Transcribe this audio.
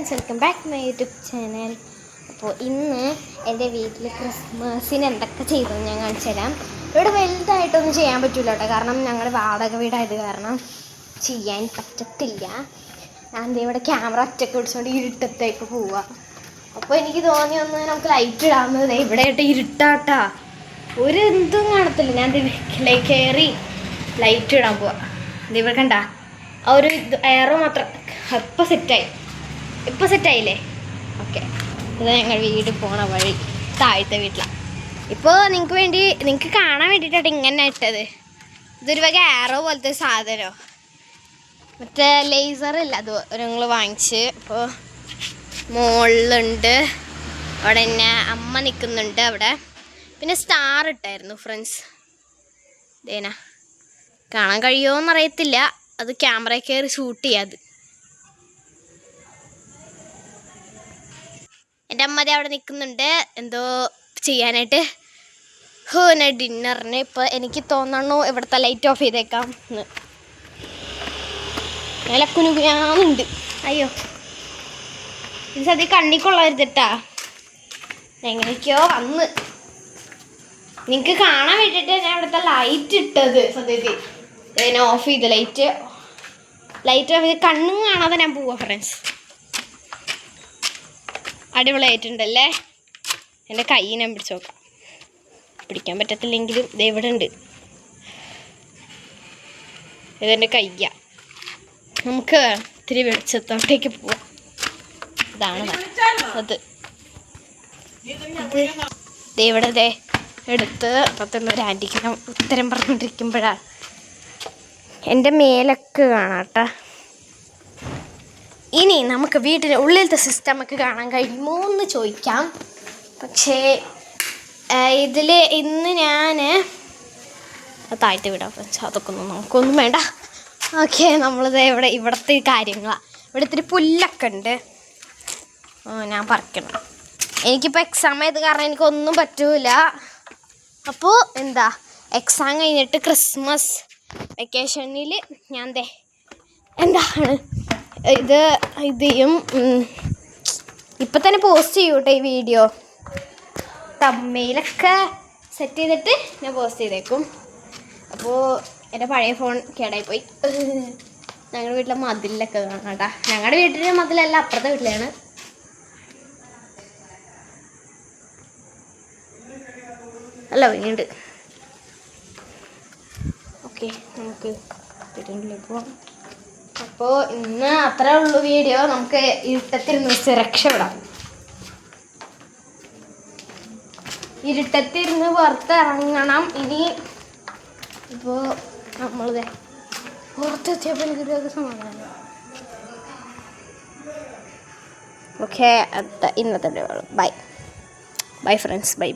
Friends, welcome back to my YouTube channel. അപ്പോൾ ഇന്ന് എൻ്റെ വീട്ടിൽ ക്രിസ്മസിന് എന്തൊക്കെ ചെയ്തതെന്ന് ഞാൻ കാണിച്ചു തരാം. ഇവിടെ വലുതായിട്ടൊന്നും ചെയ്യാൻ പറ്റില്ല കേട്ടോ, കാരണം ഞങ്ങൾ വാടക വീടായത് കാരണം ചെയ്യാൻ പറ്റത്തില്ല. ഞാൻ ഇവിടെ ക്യാമറ ഒറ്റയ്ക്ക് പിടിച്ചുകൊണ്ട് ഇരുട്ടത്തേക്ക് പോവുക. അപ്പോൾ എനിക്ക് തോന്നി ഒന്ന് നമുക്ക് ലൈറ്റ് ഇടാവുന്നത് ഇവിടെ ആയിട്ട് ഇരുട്ടാട്ടാ, ഒരു എന്തും കാണത്തില്ല. ഞാൻ ഇതിലേക്ക് കയറി ലൈറ്റ് ഇടാൻ പോവാം. ഇവിടെ കണ്ട ആ ഒരു എയറോ മാത്രം ഇപ്പം സെറ്റായില്ലേ? ഓക്കെ, ഇത് ഞങ്ങൾ വീട് പോണ വഴി താഴത്തെ വീട്ടിലാണ്. ഇപ്പോൾ നിങ്ങൾക്ക് കാണാൻ വേണ്ടിയിട്ടാണ് ഇങ്ങനെ ഇട്ടത്. ഇതൊരു വക ആരോ പോലത്തെ സാധനമോ മറ്റേ ലേസറില്ല, അത് ഞങ്ങൾ വാങ്ങിച്ച്. ഇപ്പോൾ മുകളിലുണ്ട്, അവിടെ തന്നെ അമ്മ നിൽക്കുന്നുണ്ട് അവിടെ. പിന്നെ സ്റ്റാർ ഇട്ടായിരുന്നു ഫ്രണ്ട്സ്. ദേന കാണാൻ കഴിയുമോയെന്നറിയത്തില്ല, അത് ക്യാമറ കയറി ഷൂട്ട് ചെയ്യാത്. എൻ്റെ അമ്മ അവിടെ നിൽക്കുന്നുണ്ട് എന്തോ ചെയ്യാനായിട്ട്. ഞാൻ ഡിന്നറിന് ഇപ്പോൾ എനിക്ക് തോന്നണു ഇവിടുത്തെ ലൈറ്റ് ഓഫ് ചെയ്തേക്കാം എന്ന്. നല്ല കുനുകുനാന്നുണ്ട്. അയ്യോ, ഇത് സദ്യ കണ്ണിക്കൊള്ളരുതിട്ടാ. എങ്ങനെയൊക്കെയോ വന്ന് നിങ്ങൾക്ക് കാണാൻ വേണ്ടിയിട്ട് ഞാൻ ഇവിടുത്തെ ലൈറ്റ് ഇട്ടത്. സദ്യത്തിൽ ഞാൻ ഓഫ് ചെയ്ത് ലൈറ്റ് ഓഫ് ചെയ്ത് കണ്ണും കാണാതെ ഞാൻ പോവാ ഫ്രണ്ട്സ്. അടിപൊളിയായിട്ടുണ്ടല്ലേ? എൻ്റെ കൈ ഞാൻ പിടിച്ച് നോക്കാം, പിടിക്കാൻ പറ്റത്തില്ലെങ്കിലും ഇത് ഇവിടെ ഉണ്ട്. ഇതെൻ്റെ കയ്യ. നമുക്ക് ഇത്തിരി വെളിച്ചത്തോട്ടേക്ക് പോവാം. ഇതാണ് അത്. ഇവിടെ എടുത്ത് അപ്പത്തുള്ളൊരു ആൻറ്റിക്ക് ഞാൻ ഉത്തരം പറഞ്ഞുകൊണ്ടിരിക്കുമ്പോഴാണ് എൻ്റെ മേലൊക്കെ കാണാട്ടാ. ഇനി നമുക്ക് വീട്ടിൻ്റെ ഉള്ളിലത്തെ സിസ്റ്റമൊക്കെ കാണാൻ കഴിയുമോ എന്ന് ചോദിക്കാം. പക്ഷേ ഇതിൽ ഇന്ന് ഞാൻ താഴ്ത്തി വിടാം ഫ്രണ്ട്സ്. അതൊക്കെ നമുക്കൊന്നും വേണ്ട. ഓക്കെ, നമ്മളിത് ഇവിടുത്തെ കാര്യങ്ങളാണ്. ഇവിടെ ഇത്തിരി പുല്ലൊക്കെ ഉണ്ട്, ഞാൻ പറിക്കണം. എനിക്കിപ്പോൾ എക്സാം ആയത് കാരണം എനിക്കൊന്നും പറ്റൂല. അപ്പോൾ എക്സാം കഴിഞ്ഞിട്ട് ക്രിസ്മസ് വെക്കേഷനിൽ ഞാൻ എന്താണ് ഇത് ചെയ്യും. ഇപ്പം തന്നെ പോസ്റ്റ് ചെയ്യൂ കേട്ടോ ഈ വീഡിയോ. തമ്മയിലൊക്കെ സെറ്റ് ചെയ്തിട്ട് ഞാൻ പോസ്റ്റ് ചെയ്തേക്കും. അപ്പോൾ എൻ്റെ പഴയ ഫോൺ കേടായിപ്പോയി. ഞങ്ങളുടെ വീട്ടിലെ മതിലൊക്കെ കാണാം കേട്ടോ. ഞങ്ങളുടെ വീട്ടിലെ മതിലല്ല, അപ്പുറത്തെ വീട്ടിലാണ്. അല്ല പിന്നീട് ഓക്കെ, നമുക്ക് വീട്ടിലേക്ക് പോകാം. അപ്പോൾ ഇന്ന് അത്രേ ഉള്ളൂ വീഡിയോ. നമുക്ക് ഇരുട്ടത്തിരുന്ന് രക്ഷപ്പെടാം. ഇരുട്ടത്തിരുന്ന് പുറത്തിറങ്ങണം ഇനി. ഇപ്പോൾ നമ്മളിത് പുറത്തെത്തിയപ്പോൾ എനിക്കൊരു സമാധാനം. ഓക്കെ, ഇന്നത്തെ ബൈ ഫ്രണ്ട്സ്, ബൈ.